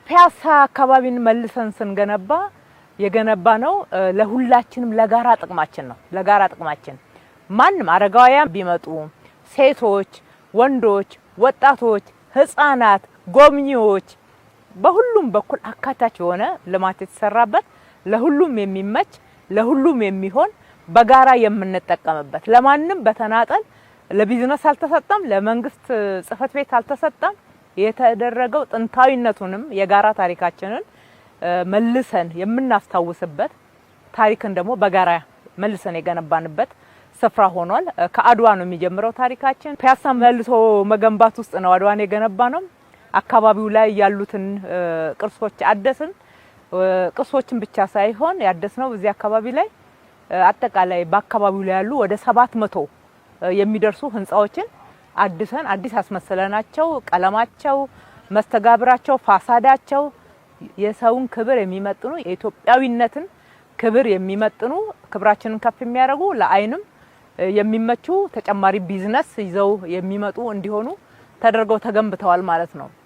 ፒያሳ አካባቢን መልሰን ስንገነባ የገነባ ነው ለሁላችንም ለጋራ ጥቅማችን ነው። ለጋራ ጥቅማችን ማንም አረጋውያን ቢመጡ ሴቶች፣ ወንዶች፣ ወጣቶች፣ ህፃናት፣ ጎብኚዎች በሁሉም በኩል አካታች የሆነ ልማት የተሰራበት ለሁሉም የሚመች ለሁሉም የሚሆን በጋራ የምንጠቀምበት ለማንም በተናጠል ለቢዝነስ አልተሰጠም፣ ለመንግስት ጽፈት ቤት አልተሰጠም። የተደረገው ጥንታዊነቱንም የጋራ ታሪካችንን መልሰን የምናስታውስበት ታሪክን ደግሞ በጋራ መልሰን የገነባንበት ስፍራ ሆኗል። ከአድዋ ነው የሚጀምረው ታሪካችን። ፒያሳ መልሶ መገንባት ውስጥ ነው አድዋን የገነባነው። አካባቢው ላይ ያሉትን ቅርሶች አደስን። ቅርሶችን ብቻ ሳይሆን ያደስነው እዚህ አካባቢ ላይ አጠቃላይ በአካባቢው ላይ ያሉ ወደ 700 የሚደርሱ ህንጻዎችን አድሰን አዲስ አስመሰለናቸው። ቀለማቸው፣ መስተጋብራቸው፣ ፋሳዳቸው የሰውን ክብር የሚመጥኑ የኢትዮጵያዊነትን ክብር የሚመጥኑ ክብራችንን ከፍ የሚያደርጉ ለአይንም የሚመቹ ተጨማሪ ቢዝነስ ይዘው የሚመጡ እንዲሆኑ ተደርገው ተገንብተዋል ማለት ነው።